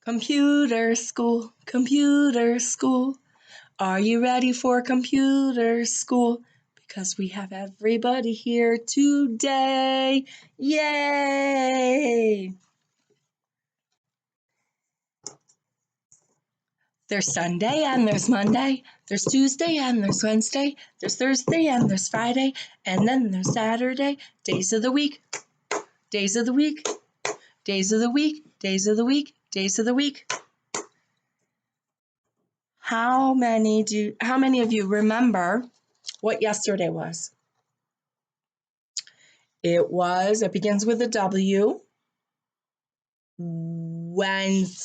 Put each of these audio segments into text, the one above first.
Computer school, computer school. Are you ready for computer school? Because we have everybody here today. Yay! There's Sunday and there's Monday. There's Tuesday and there's Wednesday. There's Thursday and there's Friday. And then there's Saturday. Days of the week. Days of the week. Days of the week. Days of the week. Days of the week. How many of you remember what yesterday was? It begins with a W. Wednesday.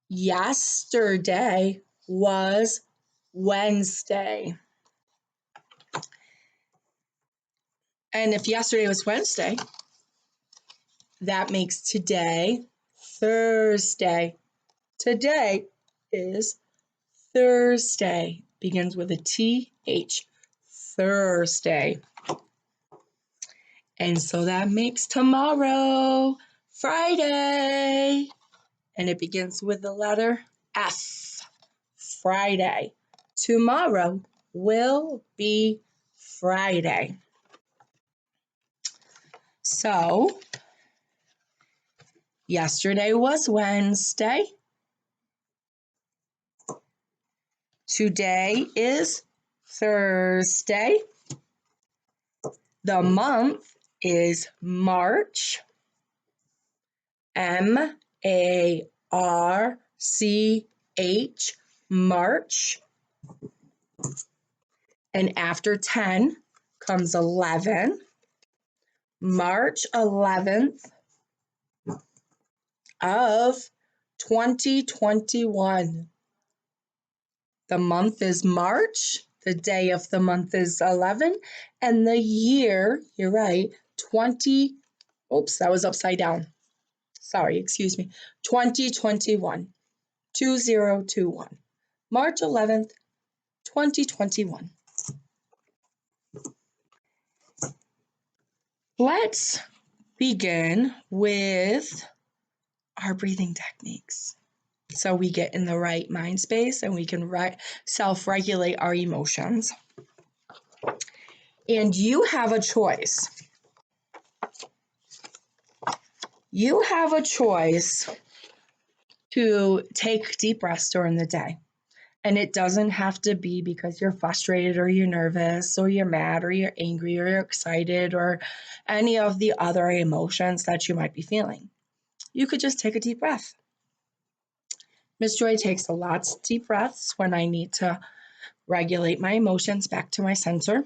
Yesterday was Wednesday. And if yesterday was Wednesday, that makes today Thursday. Today is Thursday. Begins with a TH. Thursday. And so that makes tomorrow Friday. And it begins with the letter F. Friday. Tomorrow will be Friday. So, yesterday was Wednesday. Today is Thursday. The month is March. M-A-R-C-H, March. And after 10 comes 11. March 11th of 2021. The month is March. The day of the month is 11. And the year, you're right, that was upside down. Sorry, excuse me. 2021. 2021. March 11th, 2021. Let's begin with our breathing techniques so we get in the right mind space and we can self-regulate our emotions. And you have a choice. You have a choice to take deep breaths during the day. And it doesn't have to be because you're frustrated or you're nervous or you're mad or you're angry or you're excited or any of the other emotions that you might be feeling. You could just take a deep breath. Miss Joy takes a lot of deep breaths when I need to regulate my emotions back to my center.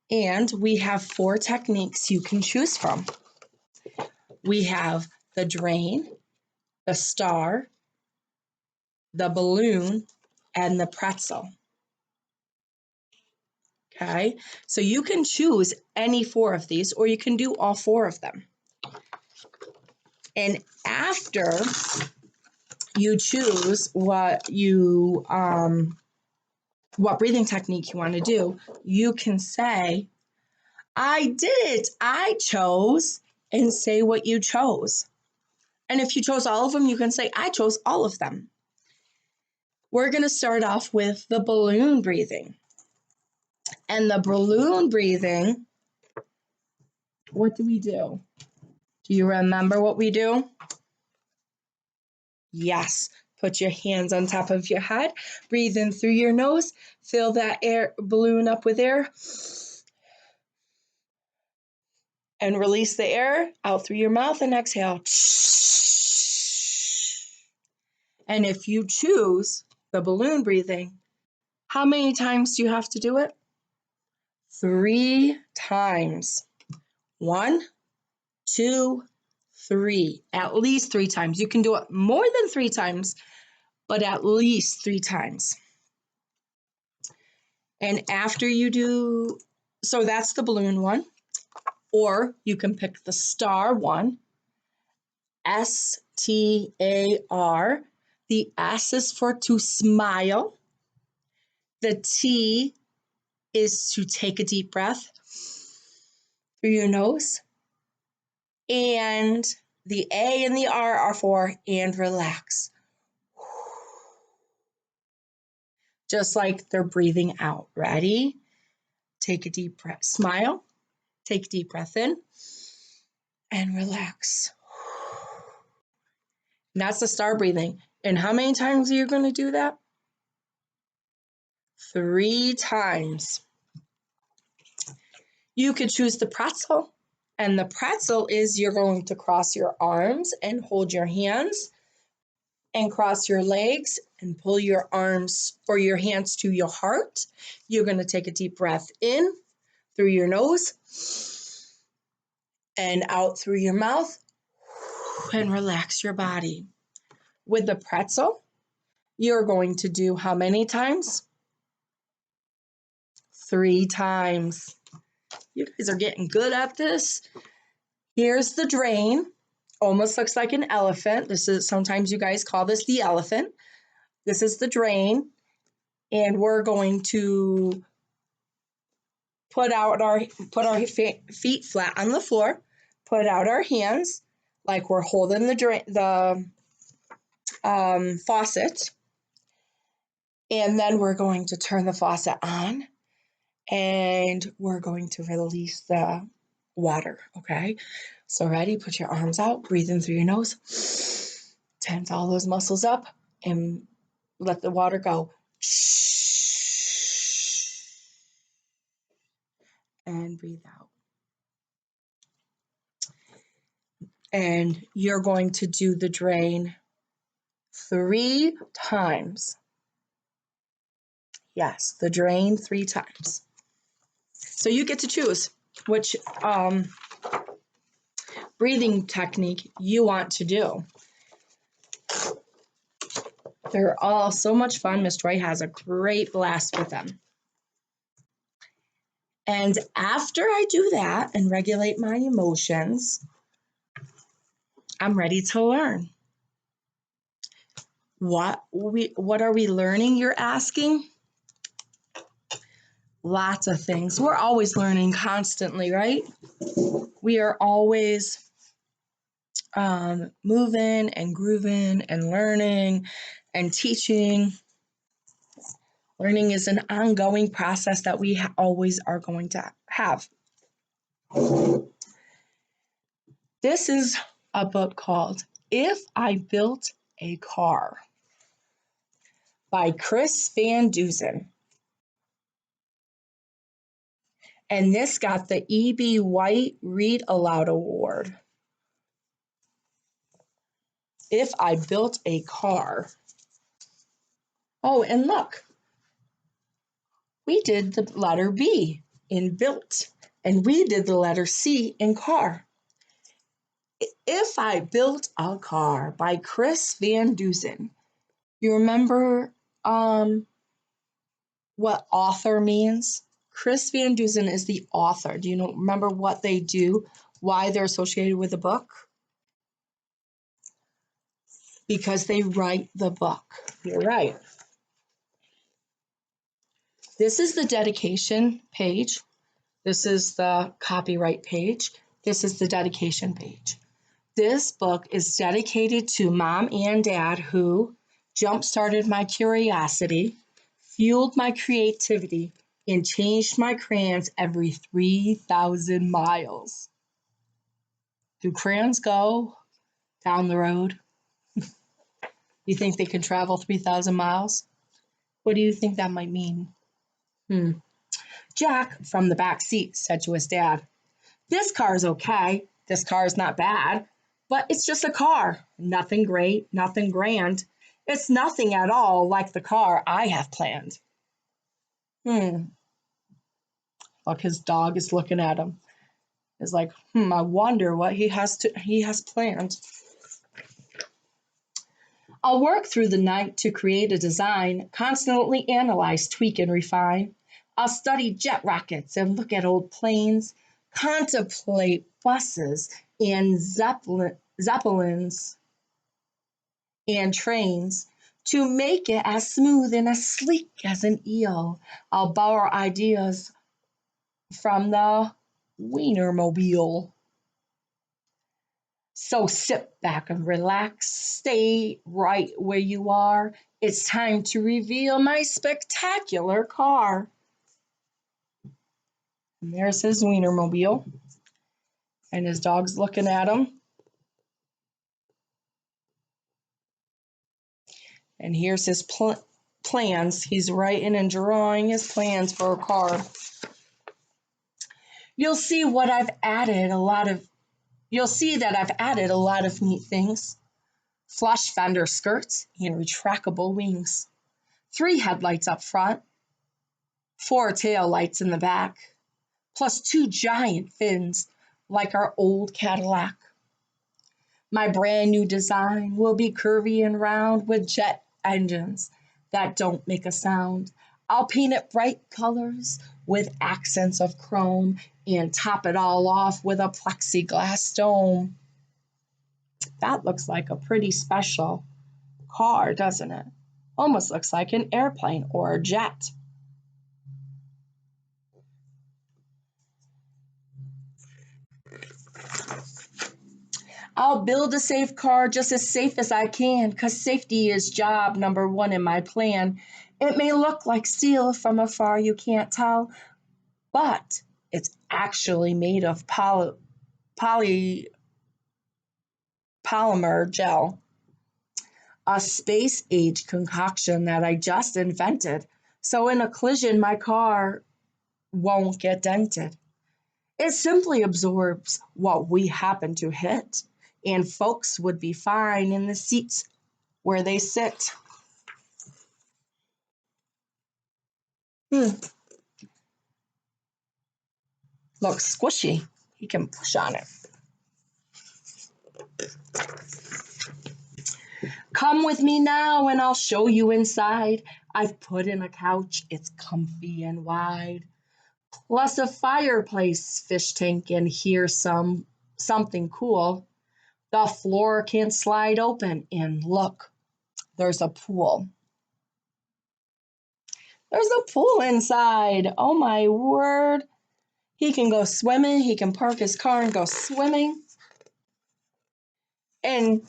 And we have 4 techniques you can choose from. We have the drain, the star, the balloon, and the pretzel. Okay, so you can choose any 4 of these, or you can do all 4 of them. And after you choose what breathing technique you want to do, you can say, I did it, I chose, and say what you chose. And if you chose all of them, you can say, I chose all of them. We're going to start off with the balloon breathing. And the balloon breathing, what do we do? Do you remember what we do? Yes. Put your hands on top of your head. Breathe in through your nose. Fill that air balloon up with air. And release the air out through your mouth and exhale. And if you choose the balloon breathing, how many times do you have to do it? 3 times. 1, 2, 3. At least 3 times. You can do it more than 3 times, but at least 3 times. And after you do, so that's the balloon one, or you can pick the star one, S-T-A-R. The S is for to smile. The T is to take a deep breath through your nose. And The A and the R are for and relax. Just like they're breathing out. Ready? Take a deep breath. Smile. Take a deep breath in and relax. And that's the star breathing. And how many times are you going to do that? 3 times. You could choose the pretzel. And the pretzel is you're going to cross your arms and hold your hands and cross your legs and pull your arms or your hands to your heart. You're going to take a deep breath in through your nose and out through your mouth and relax your body. With the pretzel, you're going to do how many times? 3 times. You guys are getting good at this. Here's the drain. Almost looks like an elephant. This is, sometimes you guys call this the elephant. This is the drain. And we're going to put our feet flat on the floor, put out our hands like we're holding the faucet, and then we're going to turn the faucet on, and we're going to release the water, okay? So ready? Put your arms out, breathe in through your nose, tense all those muscles up, and let the water go. And breathe out. And you're going to do the drain 3 times. Yes, the drain 3 times. So you get to choose which breathing technique you want to do. They're all so much fun. Miss Joy has a great blast with them. And after I do that and regulate my emotions, I'm ready to learn. What are we learning, you're asking? Lots of things. We're always learning constantly, right? We are always moving and grooving and learning and teaching. Learning is an ongoing process that we always are going to have. This is a book called If I Built a Car by Chris Van Dusen. And this got the E.B. White Read Aloud Award. If I Built a Car. Oh, and look, we did the letter B in built, and we did the letter C in car. If I Built a Car by Chris Van Dusen. You remember what author means? Chris Van Dusen is the author. Do you remember what they do, why they're associated with the book? Because they write the book. You're right. This is the dedication page. This is the copyright page. This is the dedication page. This book is dedicated to Mom and Dad who jump-started my curiosity, fueled my creativity, and changed my crayons every 3,000 miles. Do crayons go down the road? You think they can travel 3,000 miles? What do you think that might mean? Jack, from the back seat, said to his dad, "This car's okay. This car's not bad, but it's just a car. Nothing great, nothing grand. It's nothing at all like the car I have planned." Look, his dog is looking at him. It's like, I wonder what he has planned. I'll work through the night to create a design, constantly analyze, tweak, and refine. I'll study jet rockets and look at old planes, contemplate buses and zeppelins and trains to make it as smooth and as sleek as an eel. I'll borrow ideas from the Wienermobile. So sit back and relax, stay right where you are. It's time to reveal my spectacular car. And there's his Wienermobile, and his dog's looking at him. And here's his plans. He's writing and drawing his plans for a car. You'll see you'll see that I've added a lot of neat things. Flush fender skirts and retractable wings. 3 headlights up front, 4 tail lights in the back, plus 2 giant fins like our old Cadillac. My brand new design will be curvy and round with jet engines that don't make a sound. I'll paint it bright colors with accents of chrome and top it all off with a plexiglass dome. That looks like a pretty special car, doesn't it? Almost looks like an airplane or a jet. I'll build a safe car just as safe as I can because safety is job number 1 in my plan. It may look like steel from afar, you can't tell, but it's actually made of poly, polymer gel, a space age concoction that I just invented. So in a collision, my car won't get dented. It simply absorbs what we happen to hit, and folks would be fine in the seats where they sit. Looks squishy. He can push on it. Come with me now and I'll show you inside. I've put in a couch, it's comfy and wide. Plus a fireplace, fish tank, and here's something cool. The floor can slide open and look, there's a pool. There's a pool inside. Oh my word. He can go swimming. He can park his car and go swimming. And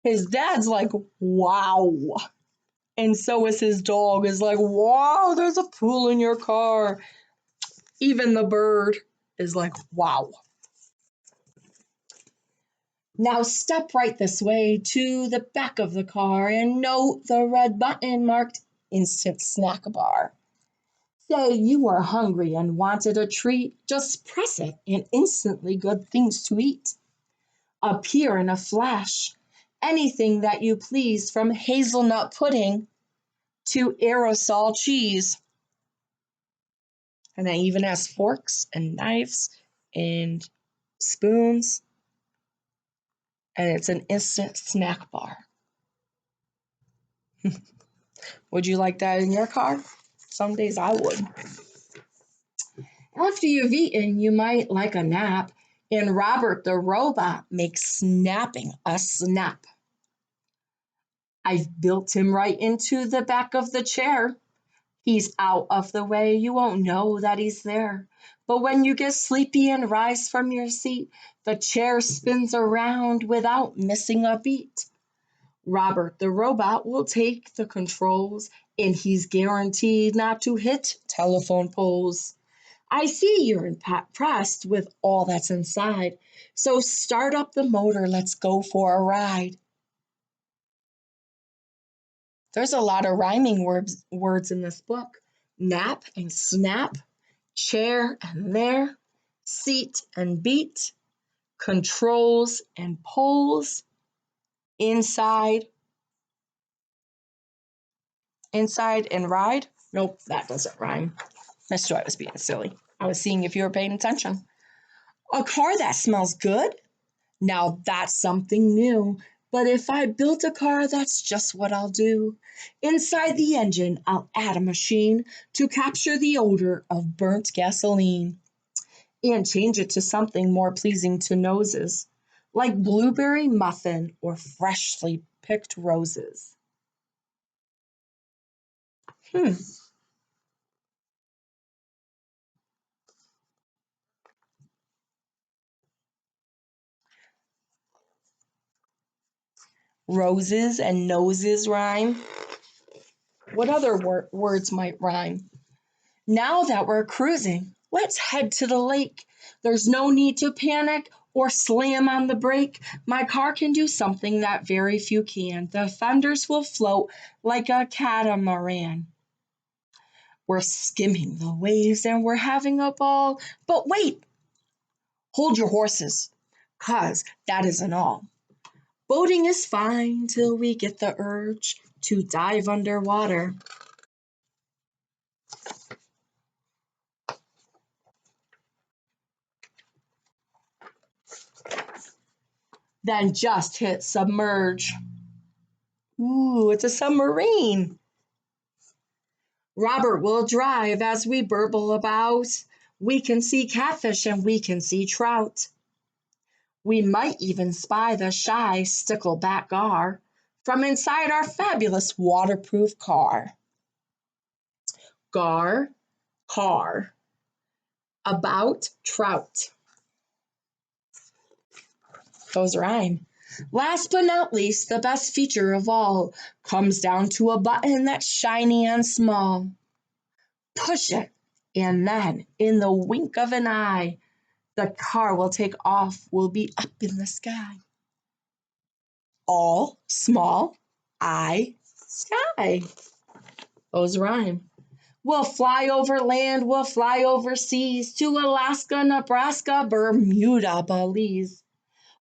his dad's like, wow. And so is his dog, is like, wow, there's a pool in your car. Even the bird is like, wow. Now step right this way to the back of the car and note the red button marked instant snack bar. Say you are hungry and wanted a treat, just press it and instantly good things to eat appear in a flash. Anything that you please, from hazelnut pudding to aerosol cheese. And it even has forks and knives and spoons. And it's an instant snack bar. Would you like that in your car? Some days I would. After you've eaten, you might like a nap. And Robert the robot makes snapping a snap. I've built him right into the back of the chair. He's out of the way, you won't know that he's there. But when you get sleepy and rise from your seat, the chair spins around without missing a beat. Robert the robot will take the controls, and he's guaranteed not to hit telephone poles. I see you're impressed with all that's inside, so start up the motor, let's go for a ride. There's a lot of rhyming words in this book. Nap and snap, chair and there, seat and beat, controls and poles, inside and ride. Nope, that doesn't rhyme. Miss Joy was being silly. I was seeing if you were paying attention. A car that smells good? Now that's something new. But if I built a car, that's just what I'll do. Inside the engine, I'll add a machine to capture the odor of burnt gasoline and change it to something more pleasing to noses, like blueberry muffin or freshly picked roses. Hmm. Roses and noses rhyme. What other words might rhyme? Now that we're cruising, let's head to the lake. There's no need to panic or slam on the brake. My car can do something that very few can. The fenders will float like a catamaran. We're skimming the waves and we're having a ball. But wait, hold your horses, 'cause that isn't all. Boating is fine till we get the urge to dive underwater. Then just hit submerge. Ooh, it's a submarine. Robert will drive as we burble about. We can see catfish and we can see trout. We might even spy the shy stickleback gar from inside our fabulous waterproof car. Gar, car, about trout. Those rhyme. Last but not least, the best feature of all comes down to a button that's shiny and small. Push it, and then, in the wink of an eye, the car will take off, will be up in the sky. All, small, I, sky. Those rhyme. We'll fly over land, we'll fly overseas to Alaska, Nebraska, Bermuda, Belize.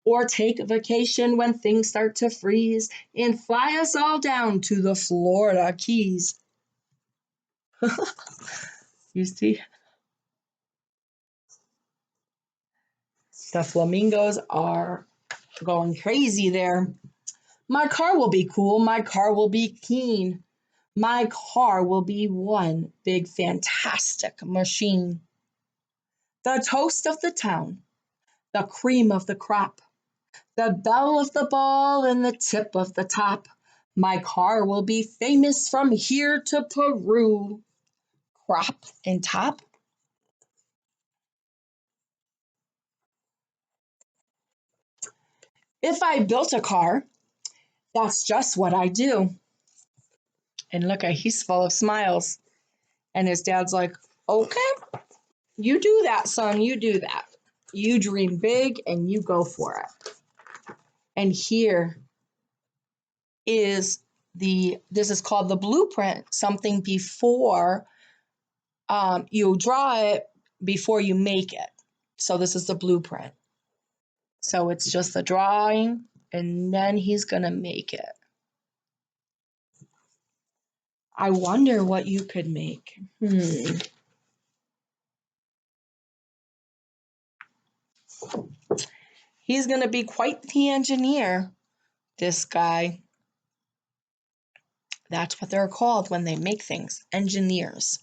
Or take a vacation when things start to freeze and fly us all down to the Florida Keys. You see? The flamingos are going crazy there. My car will be cool. My car will be keen. My car will be one big fantastic machine. The toast of the town, the cream of the crop, the belle of the ball and the tip of the top. My car will be famous from here to Peru. Crop and top. If I built a car, that's just what I do. And look at he's full of smiles. And his dad's like, okay, you do that, son. You do that. You dream big and you go for it. And here is this is called the blueprint, something before you draw it before you make it. So this is the blueprint. So it's just the drawing and then he's going to make it. I wonder what you could make. He's going to be quite the engineer, this guy. That's what they're called when they make things, engineers.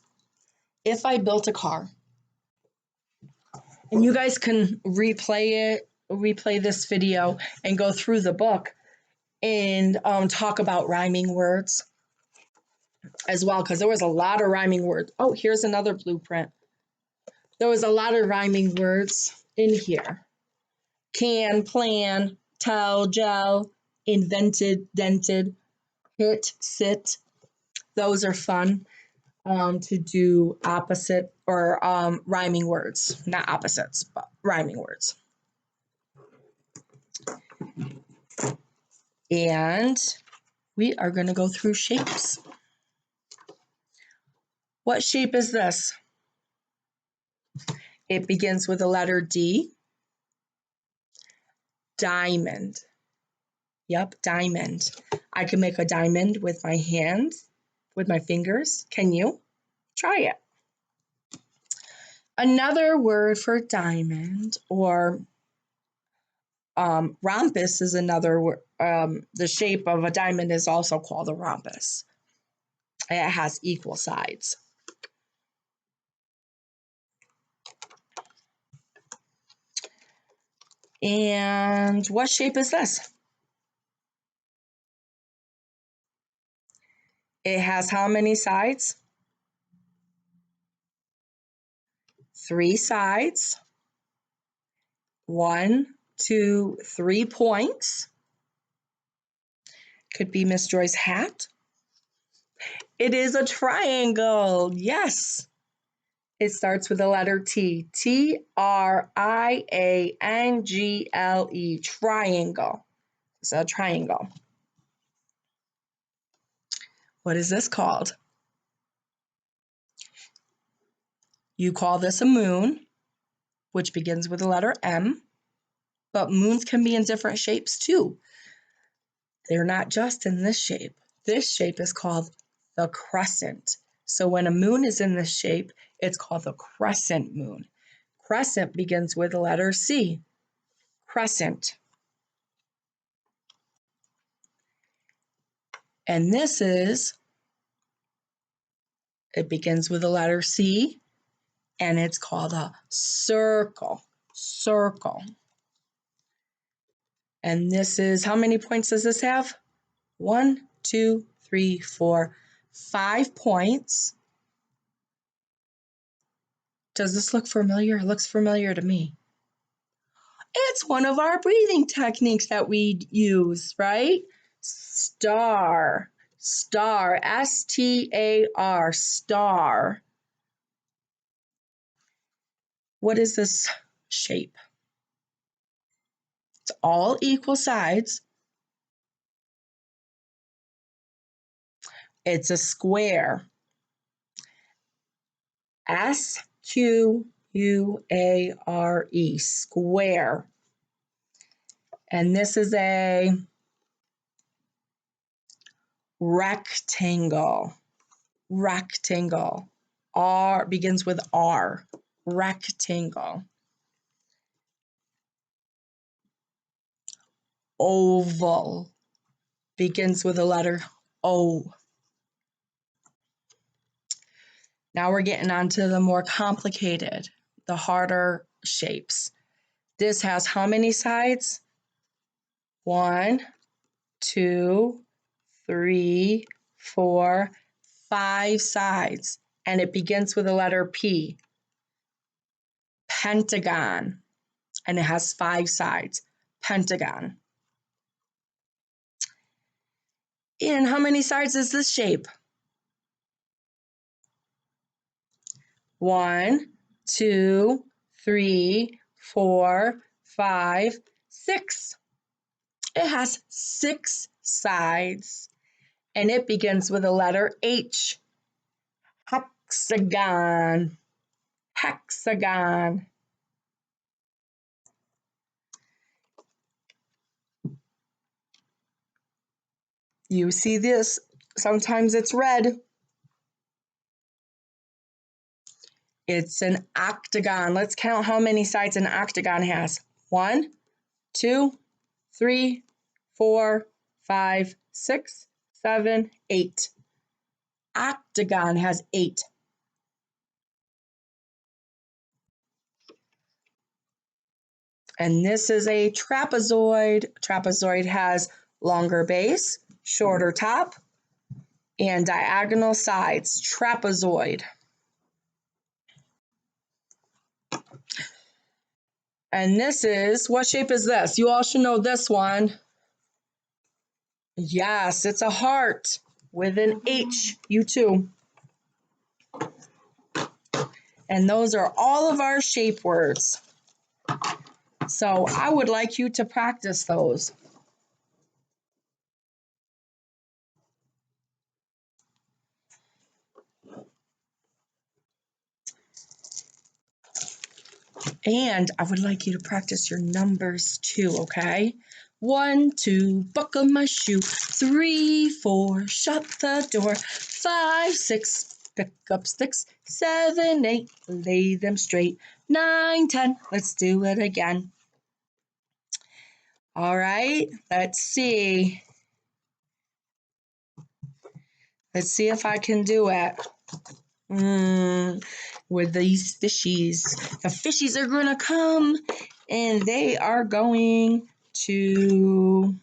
If I built a car, and you guys can replay this video and go through the book and talk about rhyming words as well, because there was a lot of rhyming words. Oh, here's another blueprint. There was a lot of rhyming words in here. Can, plan, tell, gel, invented, dented, hit, sit. Those are fun to do opposite or rhyming words. Not opposites, but rhyming words. And we are going to go through shapes. What shape is this? It begins with the letter D. Diamond. Yep, diamond. I can make a diamond with my hands, with my fingers. Can you? Try it. Another word for diamond or rhombus is another word. The shape of a diamond is also called a rhombus. It has equal sides. And what shape is this? It has how many sides? 3 sides. 1, 2, 3 points. Could be Miss Joy's hat. It is a triangle. Yes. It starts with the letter T. Triangle. Triangle. It's a triangle. What is this called? You call this a moon, which begins with the letter M, but moons can be in different shapes too. They're not just in this shape. This shape is called the crescent. So when a moon is in this shape, it's called the crescent moon. Crescent begins with the letter C. Crescent. And it begins with the letter C, and it's called a circle. Circle. And this is, how many points does this have? 1, 2, 3, 4, 5 points. Does this look familiar? It looks familiar to me. It's one of our breathing techniques that we use, right? Star. Star. S-T-A-R. Star. What is this shape? It's all equal sides. It's a square. S-Q-U-A-R-E. Square. And this is a rectangle. Rectangle. R begins with R. Rectangle. Oval begins with the letter O. Now we're getting on to the more complicated, the harder shapes. This has how many sides? 1, 2, 3, 4, 5 sides. And it begins with the letter P. Pentagon. And it has 5 sides. Pentagon. And how many sides is this shape? 1, 2, 3, 4, 5, 6. It has 6 sides, and it begins with the letter H. Hexagon. Hexagon. You see this? Sometimes it's red. It's an octagon. Let's count how many sides an octagon has. 1, 2, 3, 4, 5, 6, 7, 8. Octagon has 8. And this is a trapezoid. Trapezoid has longer base, shorter top, and diagonal sides. Trapezoid. And this is, what shape is this? You all should know this one. Yes, it's a heart with an H. You too. And those are all of our shape words. So I would like you to practice those. And I would like you to practice your numbers too, okay? 1, 2, buckle my shoe. 3, 4, shut the door. 5, 6, pick up sticks. 7, 8, lay them straight. 9, 10, let's do it again. All right, let's see. Let's see if I can do it. With these fishies. The fishies are going to come and they are going to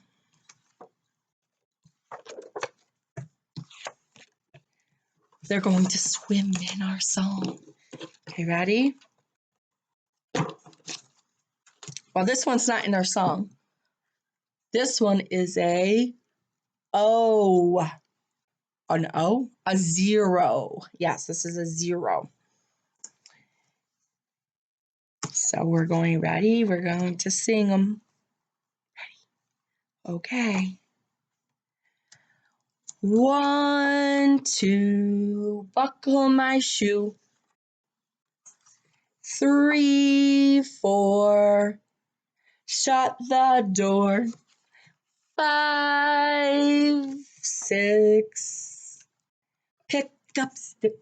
swim in our song. Okay, ready? Well, this one's not in our song. This one is a O. An O? A 0. Yes, this is a 0. So we're going ready. We're going to sing them. Ready? Okay. 1, 2, buckle my shoe. 3, 4, shut the door. 5, 6, pick up sticks.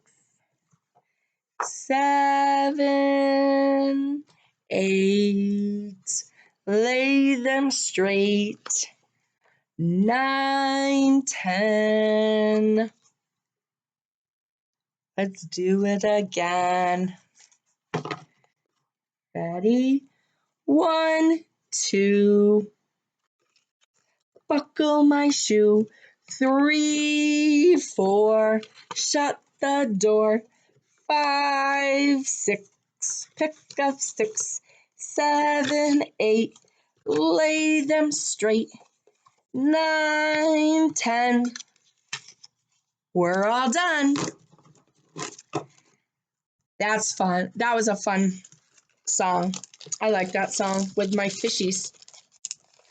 7, 8, lay them straight. 9, 10. Let's do it again. Ready? 1, 2, buckle my shoe. 3, 4, shut the door. 5, 6, pick up sticks. 7, 8, lay them straight. 9, 10. We're all done. That's fun. That was a fun song. I like that song with my fishies.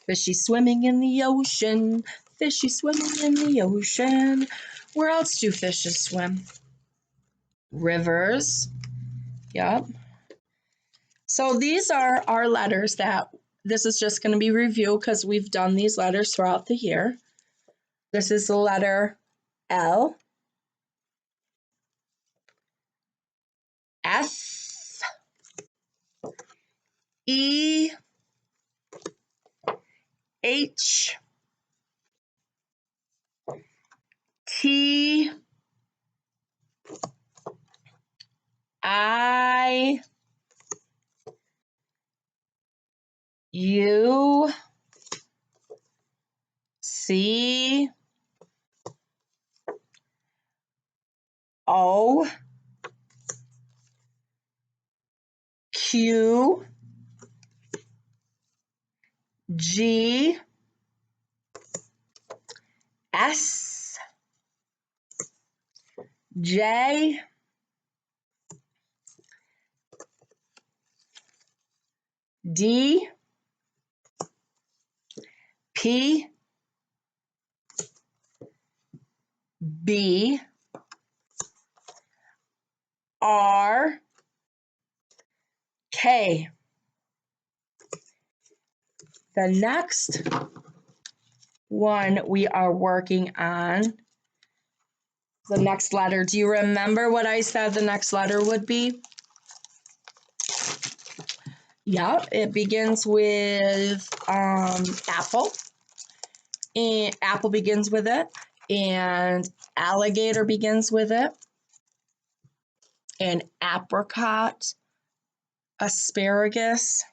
Fishy swimming in the ocean. Fishy swimming in the ocean. Where else do fishes swim? Rivers. Yep. So these are our letters that this is just going to be review because we've done these letters throughout the year. This is the letter L, F, E, H, T, I, U, C, O, Q, G, S, J, D, P, B, R, K. The next one we are working on, the next letter. Do you remember what I said the next letter would be? Yeah, it begins with apple. And apple begins with it. And alligator begins with it. And apricot, asparagus,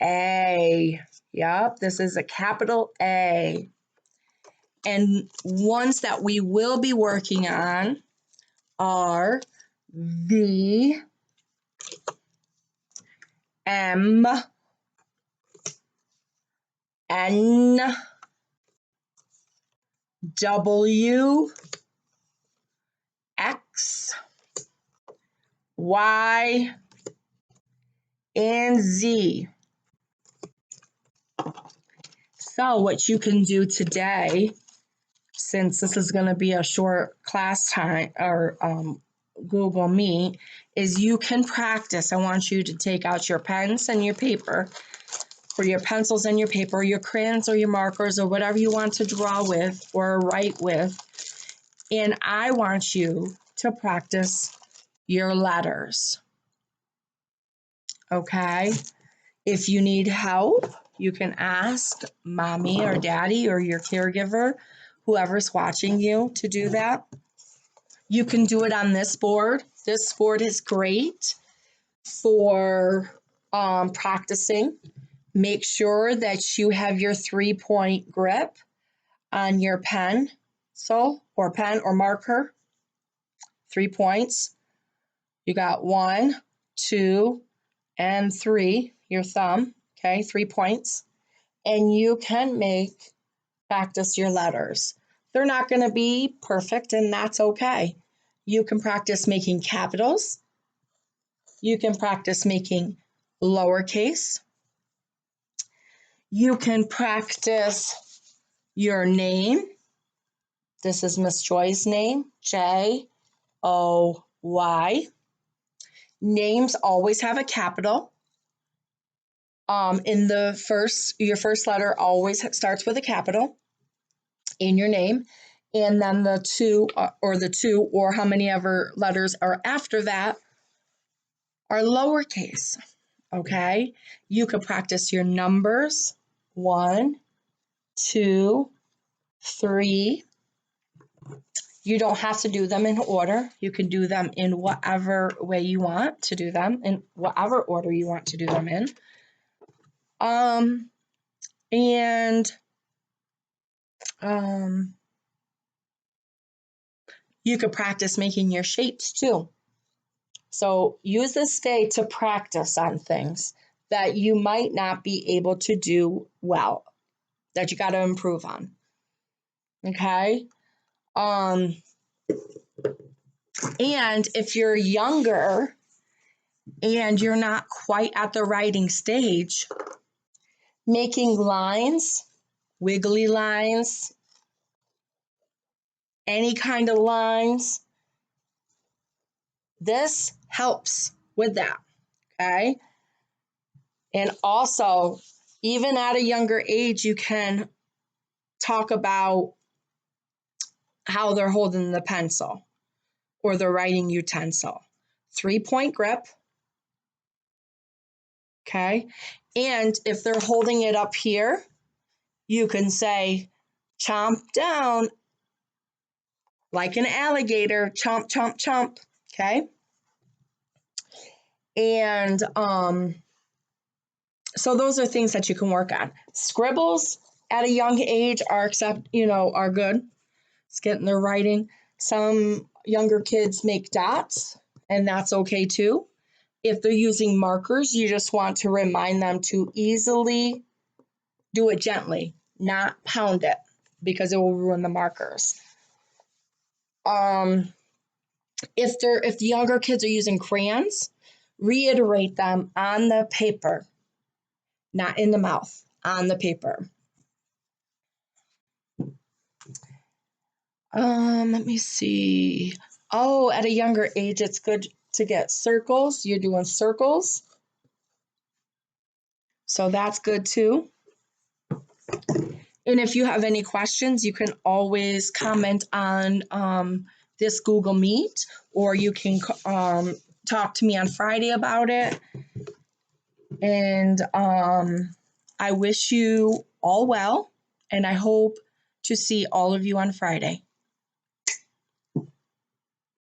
A. Yep, this is a capital A. And ones that we will be working on are V, M, N, W, X, Y, and Z. So what you can do today, since this is going to be a short class time or Google Meet, is you can practice. I want you to take out your pens and your paper, or your pencils and your paper, or your crayons or your markers, or whatever you want to draw with or write with. And I want you to practice your letters. Okay? If you need help, you can ask mommy or daddy or your caregiver, whoever's watching you, to do that. You can do it on this board. This board is great for practicing. Make sure that you have your 3-point grip on your pen, or pen or marker. 3 points. You got 1, 2, and 3, your thumb. Okay, 3 points. And you can make practice your letters. They're not going to be perfect, and that's okay. You can practice making capitals. You can practice making lowercase. You can practice your name. This is Miss Joy's name, Joy. Names always have a capital. Your first letter always starts with a capital in your name, and then the two or how many ever letters are after that are lowercase. Okay, you could practice your numbers 1, 2, 3. You don't have to do them in order. You can do them in whatever way you want to do them, in whatever order you want to do them in. And you could practice making your shapes too. So use this day to practice on things that you might not be able to do well, that you got to improve on. Okay? And if you're younger and you're not quite at the writing stage, making lines, wiggly lines, any kind of lines, this helps with that. Okay? And also, even at a younger age, you can talk about how they're holding the pencil or the writing utensil. 3-point grip. Okay. And if they're holding it up here, you can say, chomp down like an alligator, chomp, chomp, chomp. Okay. And so those are things that you can work on. Scribbles at a young age are good. It's getting their writing. Some younger kids make dots, and that's okay too. If they're using markers, you just want to remind them to easily do it gently, not pound it, because it will ruin the markers. If the younger kids are using crayons, reiterate them on the paper, not in the mouth, on the paper. Let me see. Oh, at a younger age, it's good to get circles. You're doing circles. So that's good too. And if you have any questions, you can always comment on this Google Meet, or you can talk to me on Friday about it. And I wish you all well, and I hope to see all of you on Friday.